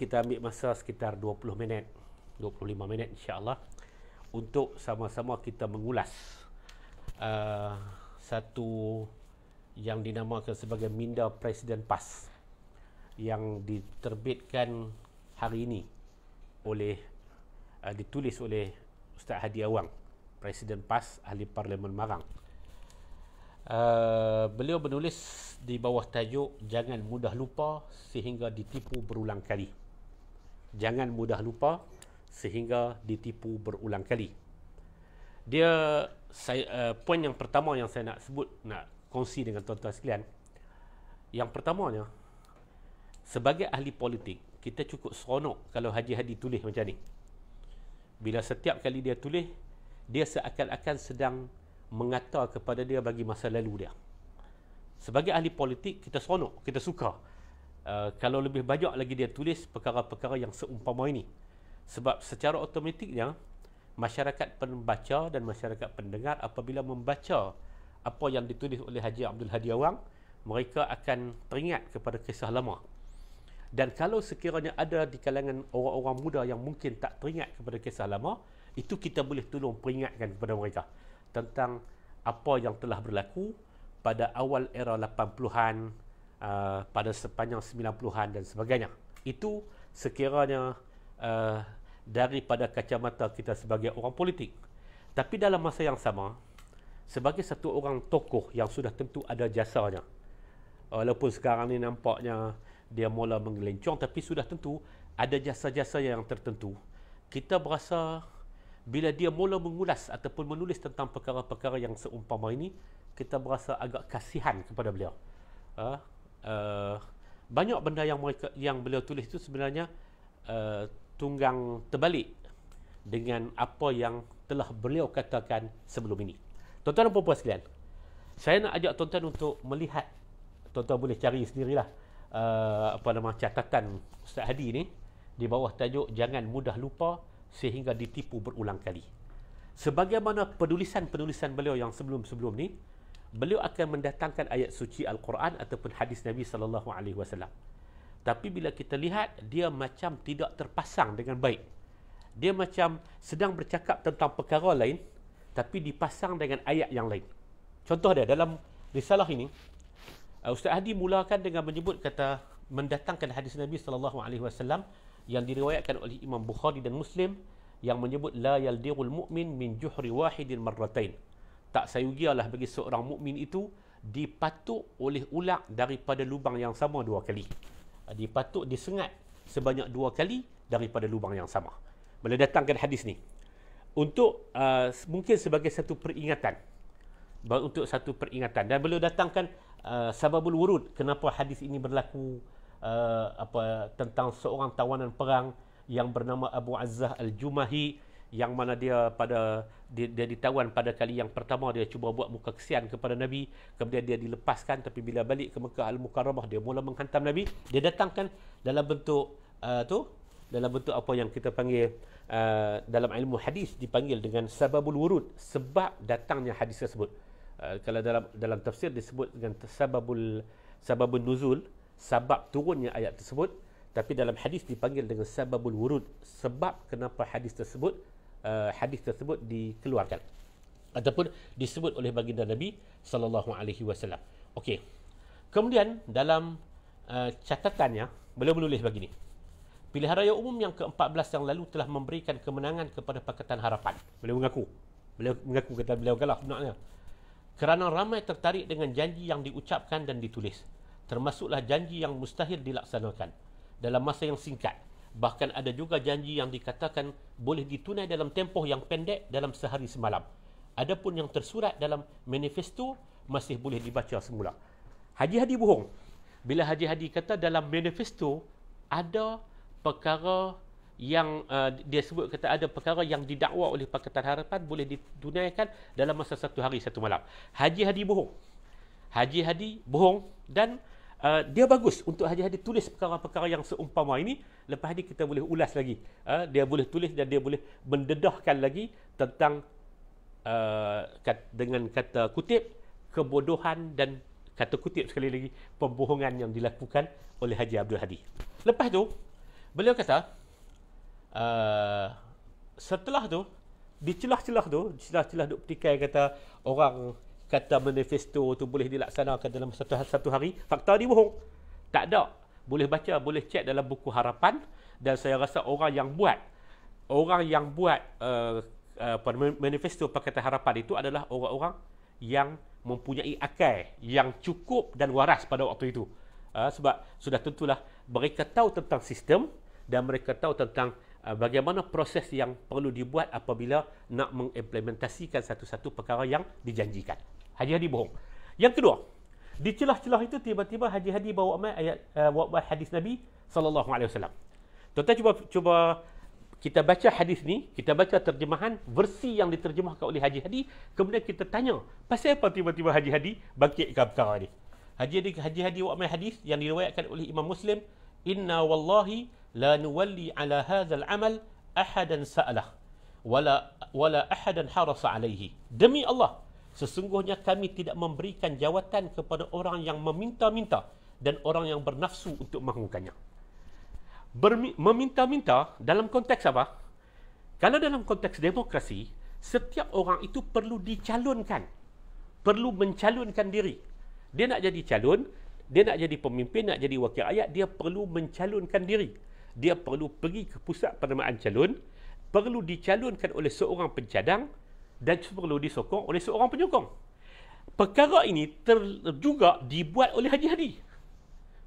kita ambil masa sekitar 20 minit, 25 minit insya-Allah untuk sama-sama kita mengulas satu yang dinamakan sebagai Minda Presiden PAS yang diterbitkan hari ini oleh ditulis oleh Ustaz Hadi Awang, Presiden PAS, Ahli Parlimen Marang. Beliau menulis di bawah tajuk "Jangan mudah lupa sehingga ditipu berulang kali". Jangan mudah lupa sehingga ditipu berulang kali. Poin yang pertama yang saya nak sebut, nak kongsi dengan tuan-tuan sekalian. Yang pertamanya, sebagai ahli politik, kita cukup seronok kalau Haji Hadi tulis macam ni. Bila setiap kali dia tulis, dia seakan-akan sedang mengata kepada dia bagi masa lalu dia. Sebagai ahli politik, kita seronok, kita suka kalau lebih banyak lagi dia tulis perkara-perkara yang seumpama ini. Sebab secara automatiknya masyarakat pembaca dan masyarakat pendengar apabila membaca apa yang ditulis oleh Haji Abdul Hadi Awang, mereka akan teringat kepada kisah lama. Dan kalau sekiranya ada di kalangan orang-orang muda yang mungkin tak teringat kepada kisah lama, itu kita boleh tolong peringatkan kepada mereka tentang apa yang telah berlaku pada awal era 80-an, pada sepanjang 90-an dan sebagainya. Itu sekiranya daripada kacamata kita sebagai orang politik. Tapi dalam masa yang sama, sebagai satu orang tokoh yang sudah tentu ada jasanya, walaupun sekarang ni nampaknya dia mula menggelencong, tapi sudah tentu ada jasa-jasa yang tertentu. Kita berasa bila dia mula mengulas ataupun menulis tentang perkara-perkara yang seumpama ini, kita berasa agak kasihan kepada beliau. Banyak benda yang beliau tulis itu sebenarnya tunggang terbalik dengan apa yang telah beliau katakan sebelum ini. Tuan-tuan dan puan-puan sekalian, saya nak ajak tuan-tuan untuk melihat, tuan-tuan boleh cari sendirilah catatan Ustaz Hadi ni di bawah tajuk "Jangan mudah lupa sehingga ditipu berulang kali". Sebagaimana penulisan-penulisan beliau yang sebelum-sebelum ni, beliau akan mendatangkan ayat suci Al-Quran ataupun hadis Nabi SAW. Tapi bila kita lihat, dia macam tidak terpasang dengan baik. Dia macam sedang bercakap tentang perkara lain, tapi dipasang dengan ayat yang lain. Contoh dia, dalam risalah ini, Ustaz Hadi mulakan dengan menyebut kata, mendatangkan hadis Nabi SAW yang diriwayatkan oleh Imam Bukhari dan Muslim, yang menyebut la yaldirul mu'min min juhri wahidin marratain. Tak sayugialah bagi seorang mukmin itu dipatuk oleh ular daripada lubang yang sama dua kali. Dipatuk, disengat sebanyak dua kali daripada lubang yang sama. Boleh datangkan hadis ni untuk mungkin sebagai satu peringatan, dan beliau datangkan sababul wurud, kenapa hadis ini berlaku, tentang seorang tawanan perang yang bernama Abu Azzah Al-Jumahi, yang mana dia ditawan pada kali yang pertama. Dia cuba buat muka kesian kepada Nabi, kemudian dia dilepaskan, tapi bila balik ke Mekah Al-Mukarramah, dia mula menghantam Nabi. Dia datangkan dalam bentuk dalam bentuk apa yang kita panggil dalam ilmu hadis dipanggil dengan sababul wurud, sebab datangnya hadis tersebut. Kalau dalam tafsir disebut dengan sababun nuzul, sebab turunnya ayat tersebut. Tapi dalam hadis dipanggil dengan sababul wurud, sebab kenapa hadis tersebut dikeluarkan ataupun disebut oleh baginda Nabi SAW. Okey. Kemudian dalam catatannya, beliau menulis begini: pilihan raya umum yang ke-14 yang lalu telah memberikan kemenangan kepada Pakatan Harapan. Beliau mengaku kata beliau kalah sebenarnya, kerana ramai tertarik dengan janji yang diucapkan dan ditulis, termasuklah janji yang mustahil dilaksanakan dalam masa yang singkat. Bahkan ada juga janji yang dikatakan boleh ditunai dalam tempoh yang pendek, dalam sehari semalam. Adapun yang tersurat dalam manifesto masih boleh dibaca semula. Haji Hadi bohong bila Haji Hadi kata dalam manifesto ada perkara yang dia sebut kata ada perkara yang didakwa oleh Pakatan Harapan boleh ditunaikan dalam masa satu hari satu malam. Haji Hadi bohong. Haji Hadi bohong, dan dia bagus untuk Haji Hadi tulis perkara-perkara yang seumpama ini. Lepas ni kita boleh ulas lagi. Dia boleh tulis dan dia boleh mendedahkan lagi tentang dengan kata kutip kebodohan dan kata kutip sekali lagi pembohongan yang dilakukan oleh Haji Abdul Hadi. Lepas tu Beliau kata, setelah tu, di celah-celah duk petikai kata orang kata manifesto tu boleh dilaksanakan dalam satu hari. Fakta ni bohong. Tak ada. Boleh baca, boleh cek dalam buku harapan, dan saya rasa orang yang buat manifesto Pakatan Harapan itu adalah orang-orang yang mempunyai akal yang cukup dan waras pada waktu itu. Sebab sudah tentulah mereka tahu tentang sistem dan mereka tahu tentang bagaimana proses yang perlu dibuat apabila nak mengimplementasikan satu-satu perkara yang dijanjikan. Haji Hadi bohong. Yang kedua, di celah-celah itu tiba-tiba Haji Hadi bawa hadis Nabi SAW. Tuan-tuan cuba kita baca hadis ni, kita baca terjemahan versi yang diterjemahkan oleh Haji Hadi, kemudian kita tanya, pasal apa tiba-tiba Haji Hadi bangkitkan perkara ni? Haji Hadi bawa hadis yang diriwayatkan oleh Imam Muslim, "Inna wallahi la nuwalli ala hadzal amal ahadan sa'alah wala ahadan harasa alaihi." Demi Allah, sesungguhnya kami tidak memberikan jawatan kepada orang yang meminta-minta dan orang yang bernafsu untuk melakukannya. Meminta-minta dalam konteks apa? Kalau dalam konteks demokrasi, setiap orang itu perlu dicalonkan, perlu mencalonkan diri. Dia nak jadi calon, dia nak jadi pemimpin, nak jadi wakil rakyat, dia perlu mencalonkan diri. Dia perlu pergi ke pusat penerimaan calon, perlu dicalonkan oleh seorang pencadang dan perlu disokong oleh seorang penyokong. Perkara ini juga dibuat oleh Haji Hadi.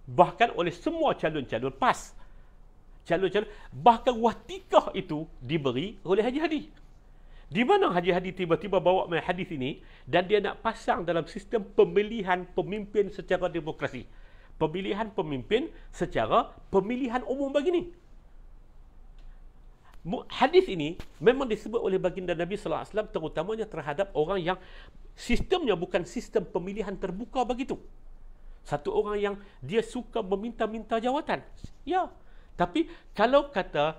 Bahkan oleh semua calon-calon PAS. Calon-calon, bahkan watikah itu diberi oleh Haji Hadi. Di mana Haji Hadi tiba-tiba bawa hadis ini dan dia nak pasang dalam sistem pemilihan pemimpin secara demokrasi. Pemilihan pemimpin secara pemilihan umum begini. Hadis ini memang disebut oleh baginda Nabi sallallahu alaihi wasallam terutamanya terhadap orang yang sistemnya bukan sistem pemilihan terbuka begitu. Satu orang yang dia suka meminta-minta jawatan. Ya. Tapi kalau kata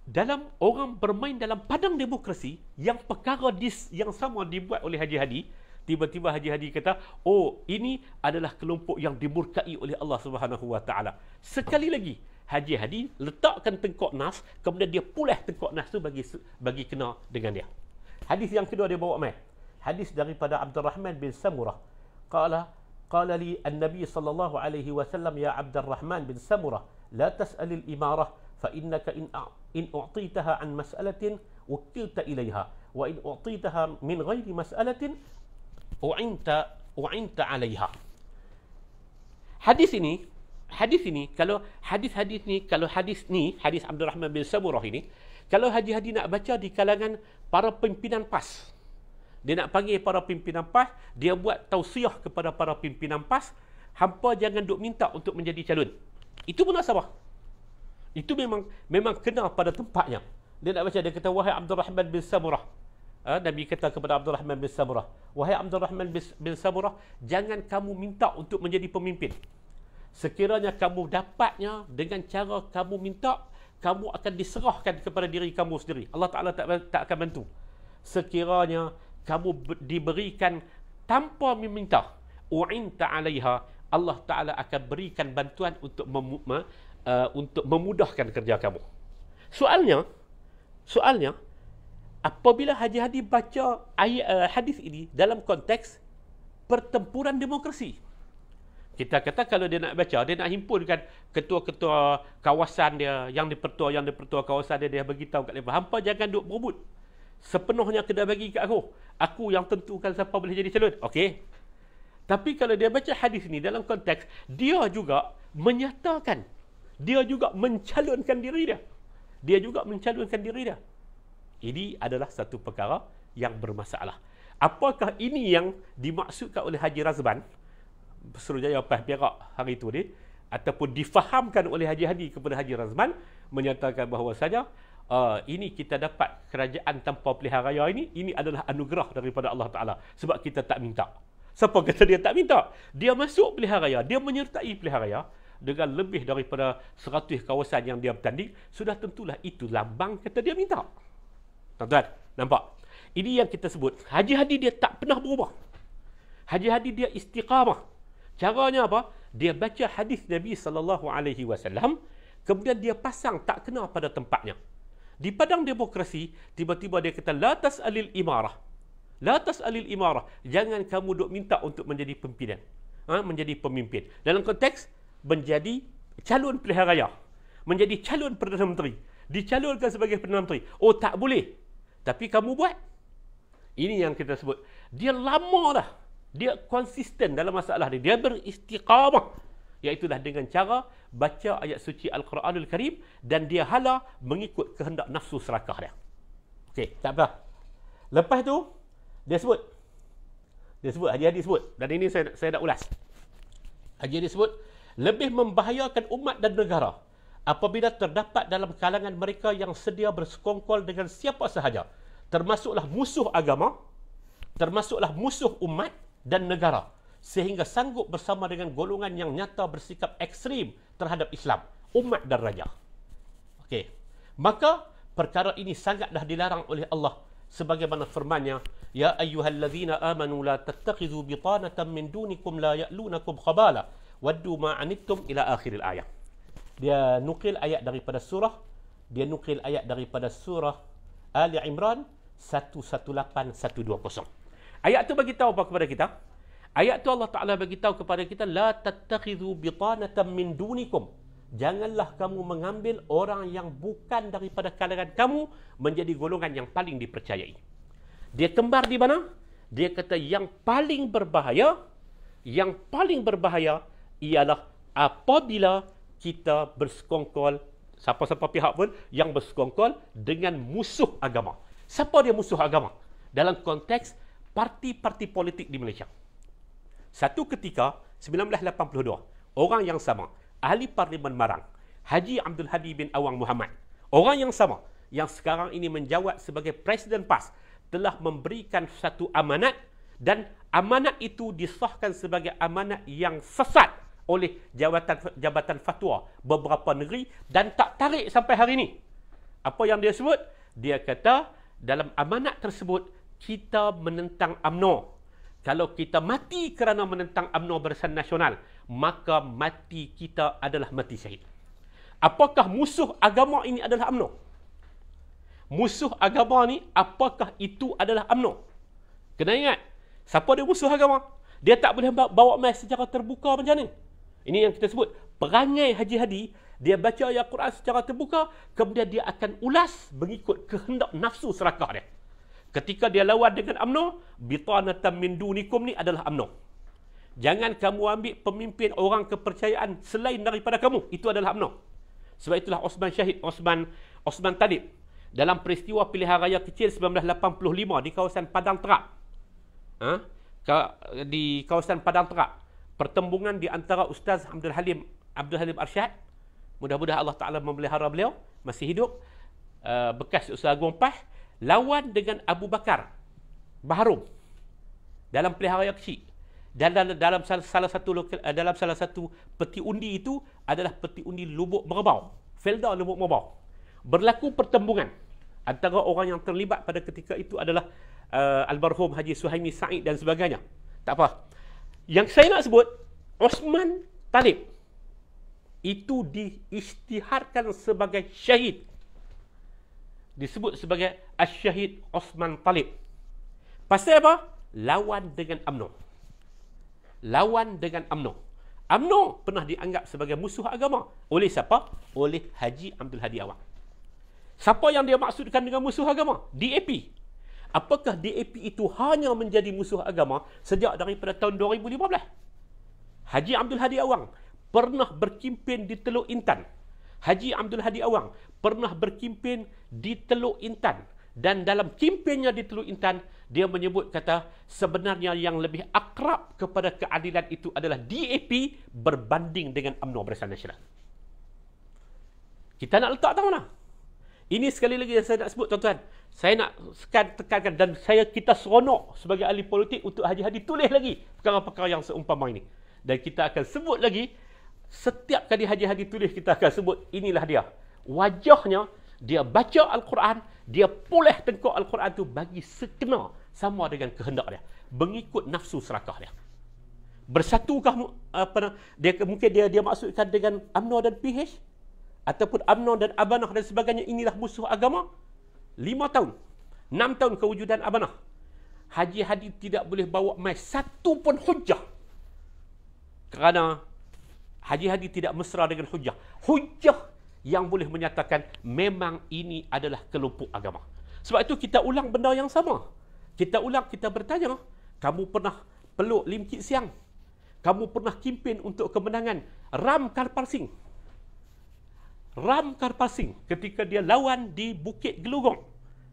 dalam orang bermain dalam padang demokrasi yang perkara yang sama dibuat oleh Haji Hadi, tiba-tiba Haji Hadi kata, "Oh, ini adalah kelompok yang dimurkai oleh Allah Subhanahu Wa Taala." Sekali lagi, Haji Hadi letakkan tengkok nas, kemudian dia pulah tengkok nas tu bagi kena dengan dia. Hadis yang kedua dia bawa mai. Hadis daripada Abdurrahman bin Samurah. Qala li an-nabi sallallahu alaihi wasallam, "Ya Abdurrahman bin Samurah, la tas'al al-imarah fa innaka in u'titaha an mas'alatin wukilta ilaiha wa in u'titaha min ghairi mas'alatin u'inta 'alaiha." Hadis ini kalau hadis Abdurrahman bin Samurah ini, kalau Haji Hadi nak baca di kalangan para pimpinan PAS, dia nak panggil para pimpinan PAS, dia buat tausiah kepada para pimpinan PAS, hampa jangan duk minta untuk menjadi calon. Itu munasabah. Itu memang kena pada tempatnya. Dia nak baca, dia kata, "Wahai Abdurrahman bin Samurah." Nabi kata kepada Abdurrahman bin Samurah, "Wahai Abdurrahman bin Samurah, jangan kamu minta untuk menjadi pemimpin. Sekiranya kamu dapatnya dengan cara kamu minta, kamu akan diserahkan kepada diri kamu sendiri. Allah Ta'ala tak akan bantu. Sekiranya kamu diberikan tanpa meminta, u'inta 'alaiha, Allah Ta'ala akan berikan bantuan untuk memudahkan kerja kamu." Soalnya, apabila Haji Hadi baca hadis ini dalam konteks pertempuran demokrasi, kita kata kalau dia nak baca, dia nak himpunkan ketua-ketua kawasan dia, yang dipertua kawasan dia beritahu kat mereka, "Hampa jangan duk berebut. Sepenuhnya kena bagi kat aku. Aku yang tentukan siapa boleh jadi calon." Okey. Tapi kalau dia baca hadis ni dalam konteks, dia juga menyatakan, dia juga mencalonkan diri dia. Ini adalah satu perkara yang bermasalah. Apakah ini yang dimaksudkan oleh Haji Razban, Suruhjaya PAS Perak hari itu ni, ataupun difahamkan oleh Haji Hadi kepada Haji Razban, menyatakan bahawasanya ini kita dapat kerajaan tanpa pilihan raya ini adalah anugerah daripada Allah Ta'ala, sebab kita tak minta. Siapa kata dia tak minta? Dia masuk pilihan raya, dia menyertai pilihan raya dengan lebih daripada 100 kawasan yang dia bertanding, sudah tentulah itu lambang kata dia minta. Tuan-tuan, nampak? Ini yang kita sebut, Haji Hadi dia tak pernah berubah. Haji Hadi dia istiqamah. Caranya apa? Dia baca hadis Nabi SAW, kemudian dia pasang tak kena pada tempatnya. Di padang demokrasi, tiba-tiba dia kata, la tas'alil imarah. La tas'alil imarah. Jangan kamu duk minta untuk menjadi pimpinan. Menjadi pemimpin. Dalam konteks, menjadi calon pilihan raya. Menjadi calon Perdana Menteri. Dicalonkan sebagai Perdana Menteri. Oh, tak boleh. Tapi kamu buat. Ini yang kita sebut. Dia lama dah. Dia konsisten dalam masalah dia. Dia beristiqamah. Iaitulah dengan cara baca ayat suci Al-Quranul Karim dan dia hala mengikut kehendak nafsu serakah dia. Okey, tak apa. Lepas tu, dia sebut, Haji Hadi sebut, dan ini saya nak ulas. Haji Hadi sebut, lebih membahayakan umat dan negara apabila terdapat dalam kalangan mereka yang sedia bersekongkol dengan siapa sahaja, termasuklah musuh agama, termasuklah musuh umat dan negara, sehingga sanggup bersama dengan golongan yang nyata bersikap ekstrim terhadap Islam, umat dan raja. Okey. Maka perkara ini sangatlah dilarang oleh Allah sebagaimana firman-Nya, ya ayyuhallazina amanu la tattakhidhu bitanatan min dunikum la ya'lunakum khabala waddu ma anittum ila akhiril ayat. Dia nukil ayat daripada surah Ali Imran 118-120. Ayat tu bagi tahu apa kepada kita? Ayat tu Allah Ta'ala bagi tahu kepada kita, la tattakhidhu bitanatan min dunikum. Janganlah kamu mengambil orang yang bukan daripada kalangan kamu menjadi golongan yang paling dipercayai. Dia kembar di mana? Dia kata yang paling berbahaya ialah apabila kita bersekongkol, siapa-siapa pihak pun yang bersekongkol dengan musuh agama. Siapa dia musuh agama? Dalam konteks parti-parti politik di Malaysia. Satu ketika, 1982, orang yang sama, Ahli Parlimen Marang, Haji Abdul Hadi bin Awang Muhammad, orang yang sama, yang sekarang ini menjawat sebagai Presiden PAS, telah memberikan satu amanat dan amanat itu disahkan sebagai amanat yang sesat oleh Jabatan Fatwa beberapa negeri dan tak tarik sampai hari ini. Apa yang dia sebut? Dia kata dalam amanat tersebut kita menentang UMNO. Kalau kita mati kerana menentang UMNO Barisan Nasional, maka mati kita adalah mati syahid. Apakah musuh agama ini adalah UMNO? Musuh agama ni, apakah itu adalah UMNO? Kena ingat, siapa dia musuh agama? Dia tak boleh bawa mai secara terbuka macam ni. Ini yang kita sebut, perangai Haji Hadi, dia baca ayat Quran secara terbuka, kemudian dia akan ulas mengikut kehendak nafsu serakah dia. Ketika dia lawan dengan UMNO, bitanatan min dunikum ni adalah UMNO. Jangan kamu ambil pemimpin orang kepercayaan selain daripada kamu, itu adalah UMNO. Sebab itulah Osman Syahid, Osman Talib, dalam peristiwa pilihan raya kecil 1985 di kawasan Padang Terap. Di kawasan Padang Terap, pertembungan di antara Ustaz Abdul Halim Arsyad, mudah-mudahan Allah Ta'ala memelihara beliau, masih hidup, bekas Ustaz Agung PAS, lawan dengan Abu Bakar Baharum dalam pilihan raya kecil. Dan dalam salah satu peti undi itu adalah peti undi Lubuk Merbau, Felda Lubuk Merbau. Berlaku pertembungan antara orang yang terlibat pada ketika itu adalah almarhum Haji Suhaimi Said dan sebagainya. Tak apa. Yang saya nak sebut, Osman Talib itu diisytiharkan sebagai syahid. Disebut sebagai Asy-Syahid Osman Talib. Pasal apa? Lawan dengan UMNO. UMNO pernah dianggap sebagai musuh agama. Oleh siapa? Oleh Haji Abdul Hadi Awang. Siapa yang dia maksudkan dengan musuh agama? DAP. Apakah DAP itu hanya menjadi musuh agama sejak daripada tahun 2015? Haji Abdul Hadi Awang pernah berkimpin di Teluk Intan. Haji Abdul Hadi Awang pernah berkimpin di Teluk Intan. Dan dalam kimpinnya di Teluk Intan, dia menyebut kata sebenarnya yang lebih akrab kepada keadilan itu adalah DAP berbanding dengan UMNO Barisan Nasional. Kita nak letak tahu mana? Ini sekali lagi yang saya nak sebut, tuan-tuan. Saya nak tekankan dan kita seronok sebagai ahli politik untuk Haji Hadi tulis lagi perkara-perkara yang seumpama ini. Dan kita akan sebut lagi, setiap kali Haji Hadi tulis, kita akan sebut inilah dia. Wajahnya, dia baca Al-Quran, dia pulih tengkok Al-Quran tu bagi sekena sama dengan kehendak dia, mengikut nafsu serakah dia. Bersatukah mungkin dia maksudkan dengan UMNO dan PH? ataupun UMNO dan Amanah dan sebagainya, inilah musuh agama. 5 tahun, 6 tahun kewujudan Amanah, Haji Hadi tidak boleh bawa mai satu pun hujah. Kerana Haji Hadi tidak mesra dengan hujah. Hujah yang boleh menyatakan memang ini adalah kelompok agama. Sebab itu kita ulang benda yang sama. Kita ulang, kita bertanya, kamu pernah peluk Lim Kit Siang? Kamu pernah kempen untuk kemenangan Ram Karpal Singh? Ram Karpal Singh ketika dia lawan di Bukit Gelugong,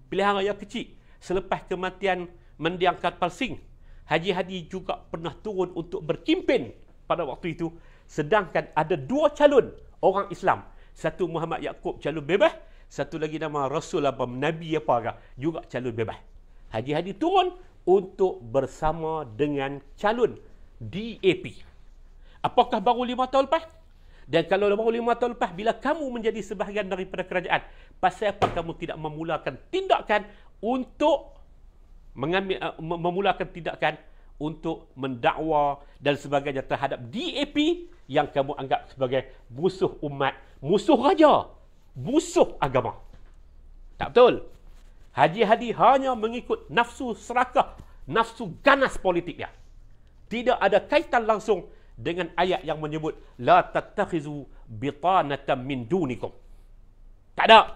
pilihan raya kecil selepas kematian Mendiang Karpal Singh, Haji Hadi juga pernah turun untuk berkempen pada waktu itu. Sedangkan ada 2 calon orang Islam, satu Muhammad Yaakob calon bebas, satu lagi nama Rasul apa Nabi apa juga calon bebas. Haji Hadi turun untuk bersama dengan calon DAP. Apakah baru 5 tahun lepas? Dan kalau baru 5 tahun lepas, bila kamu menjadi sebahagian daripada kerajaan, pasal apa kamu tidak memulakan tindakan untuk memulakan tindakan untuk mendakwa dan sebagainya terhadap DAP yang kamu anggap sebagai musuh umat, musuh raja, musuh agama? Tak betul. Haji Hadi hanya mengikut nafsu serakah, nafsu ganas politik dia. Tidak ada kaitan langsung dengan ayat yang menyebut la tattakhizu bitanatan min dunikum. Tak ada.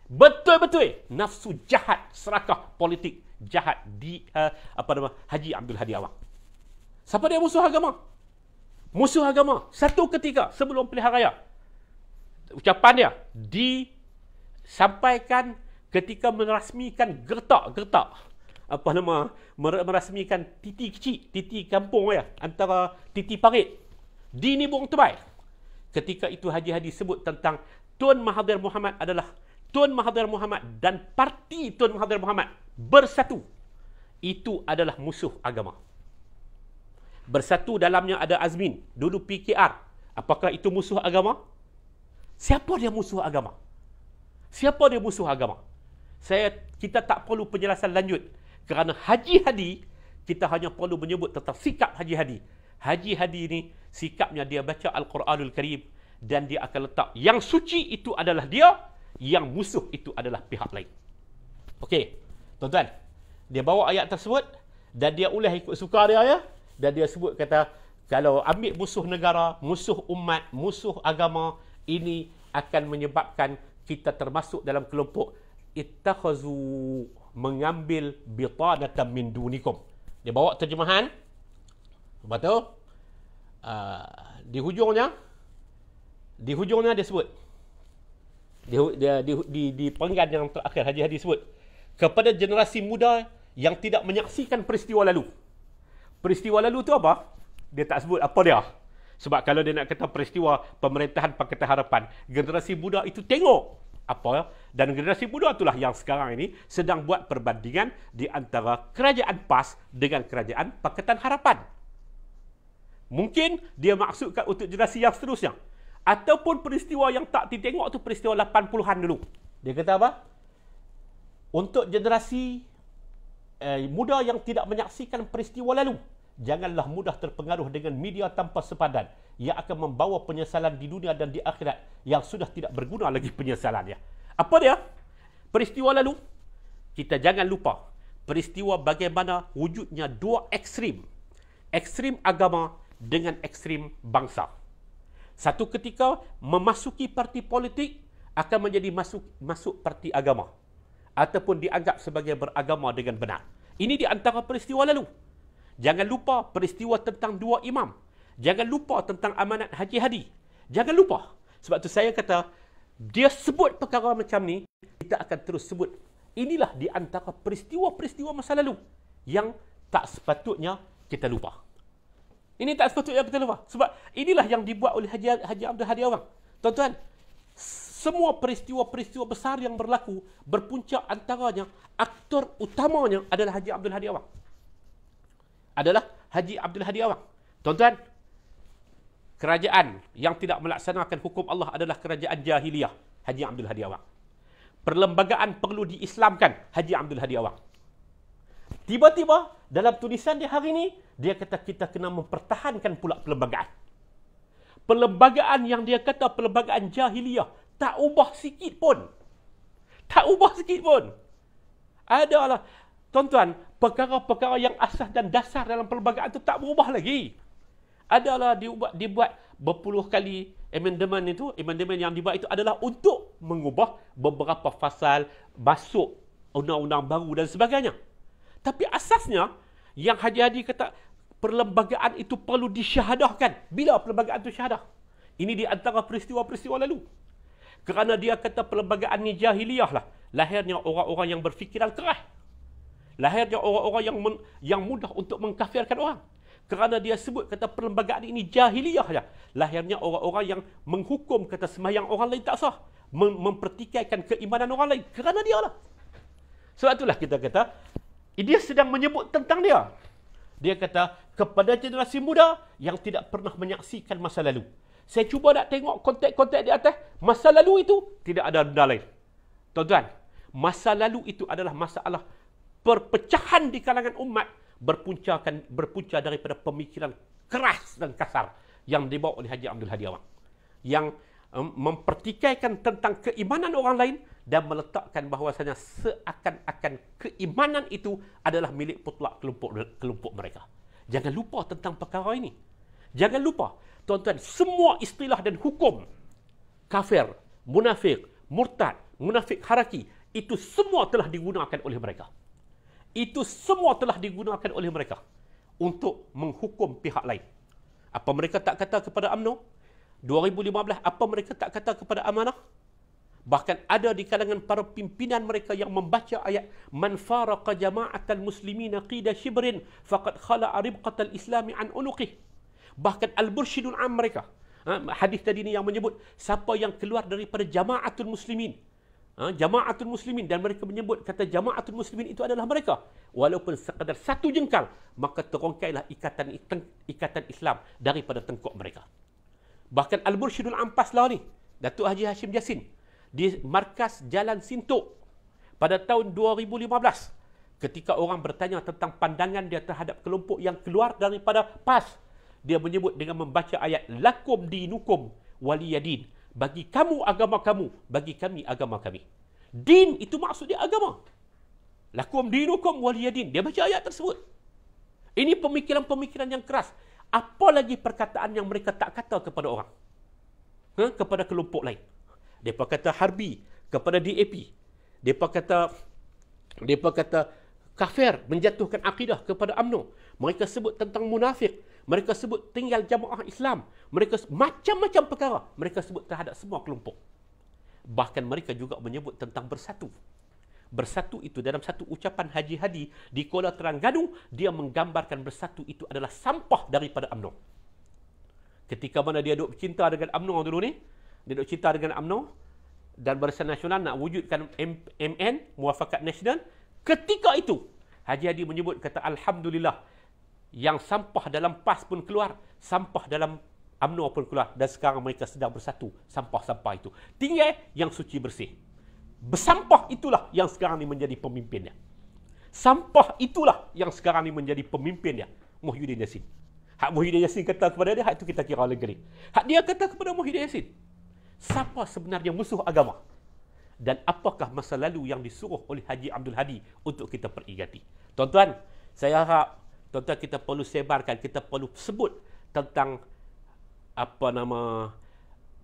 Betul-betul nafsu jahat, serakah politik jahat di Haji Abdul Hadi Awang. Siapa dia musuh agama? Musuh agama. Satu ketika sebelum pilihan raya, ucapan dia disampaikan ketika merasmikan gertak merasmikan titi kecil, titi kampung antara titi parit di Nibong Tebai. Ketika itu Haji Hadi sebut tentang Tun Mahathir Mohamad adalah Tun Mahathir Mohamad dan parti Tun Mahathir Mohamad bersatu. Itu adalah musuh agama. Bersatu dalamnya ada Azmin, dulu PKR. Apakah itu musuh agama? Siapa dia musuh agama? Siapa dia musuh agama? Kita tak perlu penjelasan lanjut. Kerana Haji Hadi, kita hanya perlu menyebut tentang sikap Haji Hadi. Haji Hadi ini, sikapnya dia baca Al-Quranul Karim dan dia akan letak yang suci itu adalah dia, yang musuh itu adalah pihak lain. Okey, tuan-tuan. Dia bawa ayat tersebut dan dia ulah ikut suka dia ya. Dan dia sebut kata, kalau ambil musuh negara, musuh umat, musuh agama, ini akan menyebabkan kita termasuk dalam kelompok ittakhazu, mengambil bitanatan min dunikum. Dia bawa terjemahan. Lepas tu di hujungnya dia sebut di penggan yang terakhir Haji Hadi sebut kepada generasi muda yang tidak menyaksikan peristiwa lalu. Peristiwa lalu tu apa? Dia tak sebut apa dia. Sebab kalau dia nak kata peristiwa pemerintahan Pakatan Harapan, generasi muda itu tengok apa, dan generasi muda itulah yang sekarang ini sedang buat perbandingan di antara kerajaan PAS dengan kerajaan Pakatan Harapan. Mungkin dia maksudkan untuk generasi yang seterusnya, ataupun peristiwa yang tak ditengok tu peristiwa 80-an dulu. Dia kata apa? Untuk generasi muda yang tidak menyaksikan peristiwa lalu, janganlah mudah terpengaruh dengan media tanpa sepadan yang akan membawa penyesalan di dunia dan di akhirat yang sudah tidak berguna lagi penyesalannya. Apa dia? Peristiwa lalu, kita jangan lupa peristiwa bagaimana wujudnya 2 ekstrim. Ekstrim agama dengan ekstrim bangsa. Satu ketika memasuki parti politik akan menjadi masuk parti agama, ataupun dianggap sebagai beragama dengan benar. Ini di antara peristiwa lalu. Jangan lupa peristiwa tentang 2 imam. Jangan lupa tentang amanat Haji Hadi. Jangan lupa. Sebab tu saya kata, dia sebut perkara macam ni, kita akan terus sebut. Inilah di antara peristiwa-peristiwa masa lalu yang tak sepatutnya kita lupa. Ini tak sepatutnya kita lupa. Sebab inilah yang dibuat oleh Haji Abdul Hadi Awang. Tuan-tuan, semua peristiwa-peristiwa besar yang berlaku, berpuncak antaranya, aktor utamanya adalah Haji Abdul Hadi Awang. Tuan-tuan, kerajaan yang tidak melaksanakan hukum Allah adalah kerajaan jahiliyah, Haji Abdul Hadi Awang. Perlembagaan perlu diislamkan, Haji Abdul Hadi Awang. Tiba-tiba dalam tulisan dia hari ini, dia kata kita kena mempertahankan pula perlembagaan. Perlembagaan yang dia kata perlembagaan jahiliyah, Tak ubah sikit pun. Tak ubah sikit pun. Adalah, tuan-tuan, perkara-perkara yang asas dan dasar dalam perlembagaan itu tak berubah lagi. Adalah dibuat berpuluh kali amendement itu, amendement yang dibuat itu adalah untuk mengubah beberapa fasal, masuk undang-undang baru dan sebagainya. Tapi asasnya, yang Haji Hadi kata, perlembagaan itu perlu disyahadahkan. Bila perlembagaan itu syahadah? Ini di antara peristiwa-peristiwa lalu. Kerana dia kata perlembagaan ni jahiliyah lah. Lahirnya orang-orang yang berfikiran keras. Lahirnya orang-orang yang mudah untuk mengkafirkan orang. Kerana dia sebut kata perlembagaan ini jahiliyah lah. Lahirnya orang-orang yang menghukum kata sembahyang orang lain tak sah. Mempertikaikan keimanan orang lain. Kerana dia lah. Sebab itulah kita kata, dia sedang menyebut tentang dia. Dia kata, kepada generasi muda yang tidak pernah menyaksikan masa lalu. Saya cuba nak tengok konteks-konteks di atas. Masa lalu itu tidak ada benda lain. Tuan-tuan, masa lalu itu adalah masalah perpecahan di kalangan umat berpunca daripada pemikiran keras dan kasar yang dibawa oleh Haji Abdul Hadi Awang. Yang mempertikaikan tentang keimanan orang lain dan meletakkan bahawasanya seakan-akan keimanan itu adalah milik putlak kelompok mereka. Jangan lupa tentang perkara ini. Jangan lupa, tuan-tuan, semua istilah dan hukum kafir, munafik, murtad, munafik haraki, itu semua telah digunakan oleh mereka. Itu semua telah digunakan oleh mereka untuk menghukum pihak lain. Apa mereka tak kata kepada UMNO? 2015, apa mereka tak kata kepada Amanah? Bahkan ada di kalangan para pimpinan mereka yang membaca ayat man faraqa jama'atal muslimina qida shibrin faqad khala'a ribqatal islami an unuqih. Bahkan al-bursyidun am mereka. Hadis tadi ni yang menyebut siapa yang keluar daripada jama'atul muslimin. Jama'atul muslimin, dan mereka menyebut kata jama'atul muslimin itu adalah mereka. Walaupun sekadar satu jengkal, maka terongkailah ikatan Islam daripada tengkuk mereka. Bahkan al-bursyidul ampas lah ni, Datuk Haji Hashim Jassin, di markas Jalan Sintok pada tahun 2015, ketika orang bertanya tentang pandangan dia terhadap kelompok yang keluar daripada PAS, dia menyebut dengan membaca ayat lakum dinukum waliyadin. Bagi kamu agama kamu, bagi kami agama kami. Din itu maksud dia agama. Lakum dinukum waliyadin. Dia baca ayat tersebut. Ini pemikiran-pemikiran yang keras. Apa lagi perkataan yang mereka tak kata kepada orang? Kepada kelompok lain. Mereka kata harbi kepada DAP. Mereka kata kafir, menjatuhkan akidah kepada UMNO. Mereka sebut tentang munafik. Mereka sebut tinggal jamaah Islam. Mereka macam-macam perkara mereka sebut terhadap semua kelompok. Bahkan mereka juga menyebut tentang bersatu. Bersatu itu dalam satu ucapan Haji Hadi di Kuala Terengganu, dia menggambarkan bersatu itu adalah sampah daripada UMNO. Ketika mana dia duk cinta dengan UMNO dulu ni, dia duk cinta dengan UMNO dan Barisan Nasional nak wujudkan MN, Muafakat Nasional, ketika itu Haji Hadi menyebut kata alhamdulillah, yang sampah dalam PAS pun keluar, sampah dalam UMNO pun keluar, dan sekarang mereka sedang bersatu sampah-sampah itu. Tinggal yang suci bersih. Bersampah itulah yang sekarang ni menjadi pemimpinnya. Sampah itulah yang sekarang ni menjadi pemimpinnya, Muhyiddin Yassin. Hak Muhyiddin Yassin kata kepada dia, hak itu kita kira negeri. Hak dia kata kepada Muhyiddin Yassin, siapa sebenarnya musuh agama? Dan apakah masa lalu yang disuruh oleh Haji Abdul Hadi untuk kita perigati? Tuan-tuan, saya harap tuan-tuan kita perlu sebarkan, kita perlu sebut tentang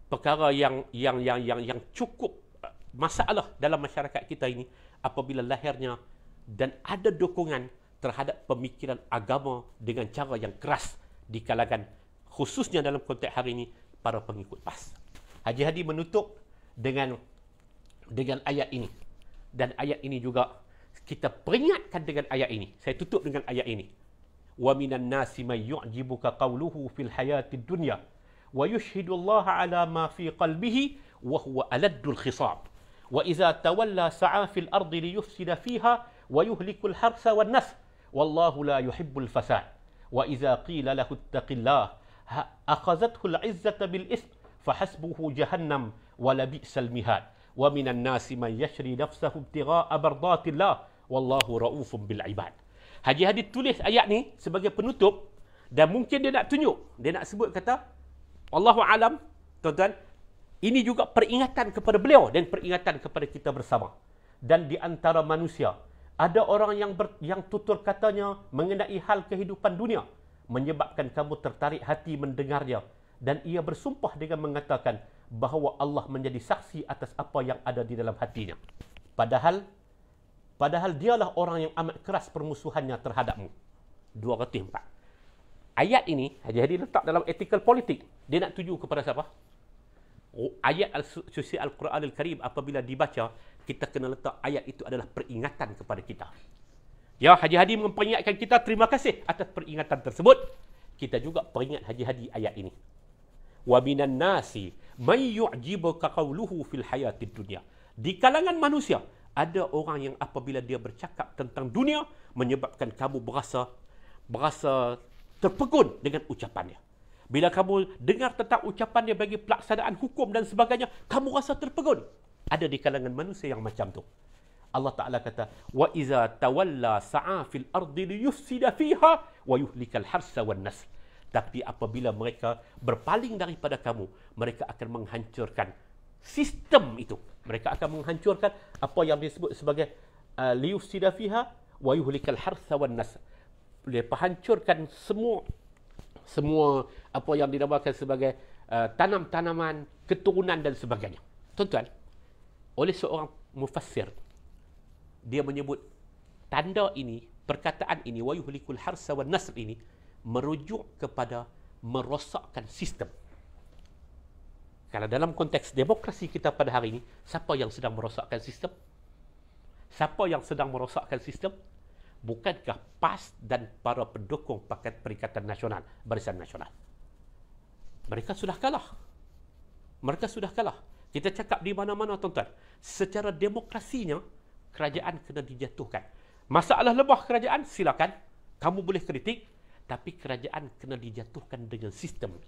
perkara yang cukup masalah dalam masyarakat kita ini apabila lahirnya dan ada dukungan terhadap pemikiran agama dengan cara yang keras di kalangan, khususnya dalam konteks hari ini, para pengikut PAS. Haji Hadi menutup dengan ayat ini. Dan ayat ini juga kita peringatkan dengan ayat ini. Saya tutup dengan ayat ini. Wa minan nasi may yu'jibuka qawluhu fil hayatid dunya wa yushhidu Allah ala ma fi qalbihi wa huwa aladdul khisab. Wa idza tawalla sa'a fil ardi liyufsida fiha wa yuhlikul harsa wan nas wallahu la yuhibbul fasad. Wa idza qila lahu ittaqillah akhazathu al-'izzata bil ism fahasbuhu jahannam wa la bi'sal mihad. Wa minan nasi man yashri nafsahu ibtigha'a bardatillah wallahu raufun bil ibad. Haji Hadi tulis ayat ni sebagai penutup, dan mungkin dia nak tunjuk, dia nak sebut kata Allahu alam, tuan-tuan, Ini juga peringatan kepada beliau dan peringatan kepada kita bersama. Dan di antara manusia, ada orang yang tutur katanya mengenai hal kehidupan dunia, menyebabkan kamu tertarik hati mendengarnya. Dan ia bersumpah dengan mengatakan bahawa Allah menjadi saksi atas apa yang ada di dalam hatinya. Padahal dialah orang yang amat keras permusuhannya terhadapmu. 204. Ayat ini, Haji Hadi letak dalam etikal politik. Dia nak tuju kepada siapa? Ayat suci Al-Quran Al-Karim apabila dibaca, kita kena letak ayat itu adalah peringatan kepada kita. Ya, Haji Hadi memperingatkan kita, terima kasih atas peringatan tersebut. Kita juga peringat Haji Hadi ayat ini. Wa minan nasi may yu'jibuka qawluhu fil hayatid dunya. Di kalangan manusia ada orang yang apabila dia bercakap tentang dunia menyebabkan kamu berasa terpegun dengan ucapannya. Bila kamu dengar tentang ucapan dia bagi pelaksanaan hukum dan sebagainya, kamu rasa terpegun. Ada di kalangan manusia yang macam tu. Allah Ta'ala kata, wa iza tawalla sa'a fil ardi liyufsida fiha wa yuhlikal harsa wan nasl. Tapi apabila mereka berpaling daripada kamu, mereka akan menghancurkan sistem itu. Mereka akan menghancurkan apa yang disebut sebagai liyufsida fiha wa yuhlikal harsa wan nasl. Mereka hancurkan semua apa yang dinamakan sebagai tanam-tanaman, keturunan dan sebagainya. Tuan-tuan, oleh seorang mufassir, dia menyebut tanda ini, perkataan ini, wa yuhlikul harsa wan nasl ini, merujuk kepada merosakkan sistem. Kalau dalam konteks demokrasi kita pada hari ini, siapa yang sedang merosakkan sistem? Siapa yang sedang merosakkan sistem? Bukankah PAS dan para pendukung Pakatan Perikatan Nasional, Barisan Nasional? Mereka sudah kalah. Mereka sudah kalah. Kita cakap di mana-mana, tuan-tuan. Secara demokrasinya, kerajaan kena dijatuhkan. Masalah lebah kerajaan, silakan. Kamu boleh kritik, tapi kerajaan kena dijatuhkan dengan sistem.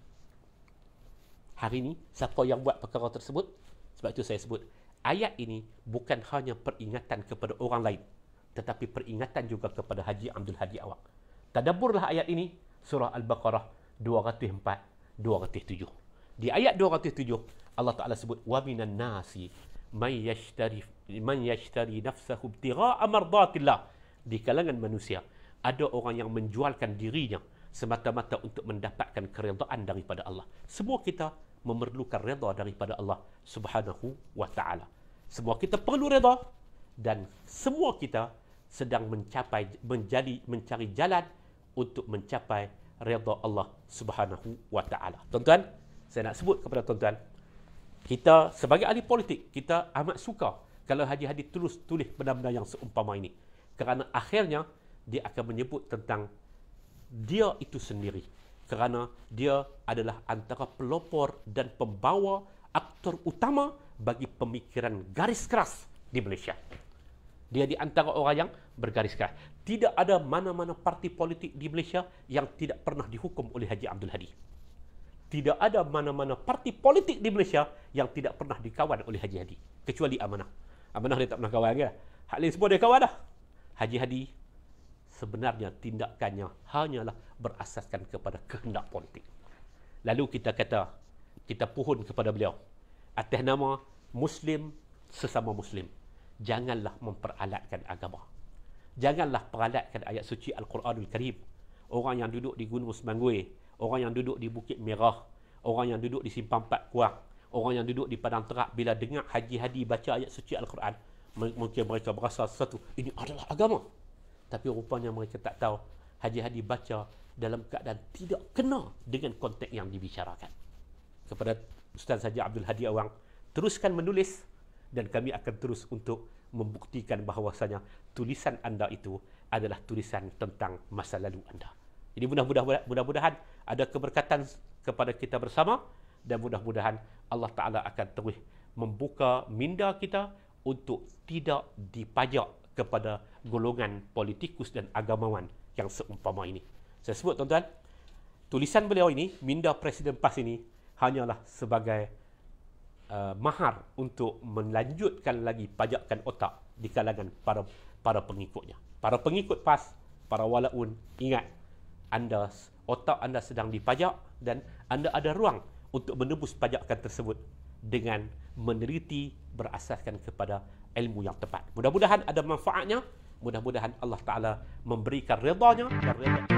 Hari ini, siapa yang buat perkara tersebut? Sebab itu saya sebut, ayat ini bukan hanya peringatan kepada orang lain, tetapi peringatan juga kepada Haji Abdul Hadi awak. Tadabburlah ayat ini, surah Al-Baqarah 204-207. Di ayat 207, Allah Ta'ala sebut, وَمِنَ النَّاسِ مَنْ يَشْتَرِي نَفْسَهُ ابْتِغَاءَ مَرْضَاتِ اللَّهِ. Di kalangan manusia, ada orang yang menjualkan dirinya semata-mata untuk mendapatkan keredaan daripada Allah. Semua kita memerlukan reda daripada Allah Subhanahu wa Ta'ala. Semua kita perlu reda, dan semua kita sedang mencari jalan untuk mencapai redha Allah Subhanahu wa Ta'ala. Tuan-tuan, saya nak sebut kepada tuan-tuan, kita sebagai ahli politik, kita amat suka kalau Haji Hadi tulis benda-benda yang seumpama ini. Kerana akhirnya dia akan menyebut tentang dia itu sendiri. Kerana dia adalah antara pelopor dan pembawa aktor utama bagi pemikiran garis keras di Malaysia. Dia di antara orang yang bergaris keras. Tidak ada mana-mana parti politik di Malaysia yang tidak pernah dihukum oleh Haji Abdul Hadi. Tidak ada mana-mana parti politik di Malaysia yang tidak pernah dikawan oleh Haji Hadi. Kecuali Amanah. Amanah dia tak pernah kawan ke? Hak lain semua dia kawan dah. Haji Hadi sebenarnya tindakannya hanyalah berasaskan kepada kehendak politik. Lalu kita kata, kita pohon kepada beliau atas nama Muslim sesama Muslim, janganlah memperalatkan agama. Janganlah peralatkan ayat suci Al-Quranul Karim. Orang yang duduk di Gunung Semanggui, orang yang duduk di Bukit Merah, orang yang duduk di Simpang Pat Kuang, orang yang duduk di Padang Terap, bila dengar Haji Hadi baca ayat suci Al-Quran, mungkin mereka berasa sesuatu, ini adalah agama. Tapi rupanya mereka tak tahu Haji Hadi baca dalam keadaan tidak kena dengan konteks yang dibicarakan. Kepada Ustaz Haji Abdul Hadi Awang, teruskan menulis, dan kami akan terus untuk membuktikan bahawasanya tulisan anda itu adalah tulisan tentang masa lalu anda. Jadi mudah-mudahan ada keberkatan kepada kita bersama, dan mudah-mudahan Allah Ta'ala akan terus membuka minda kita untuk tidak dipajak kepada golongan politikus dan agamawan yang seumpama ini. Saya sebut, tuan-tuan, tulisan beliau ini, minda Presiden PAS ini, hanyalah sebagai mahar untuk melanjutkan lagi pajakan otak di kalangan para pengikutnya. Para pengikut PAS, para walaun, ingat, otak anda sedang dipajak, dan anda ada ruang untuk menebus pajakan tersebut dengan meneliti berasaskan kepada ilmu yang tepat. Mudah-mudahan ada manfaatnya. Mudah-mudahan Allah Ta'ala memberikan redanya dan redha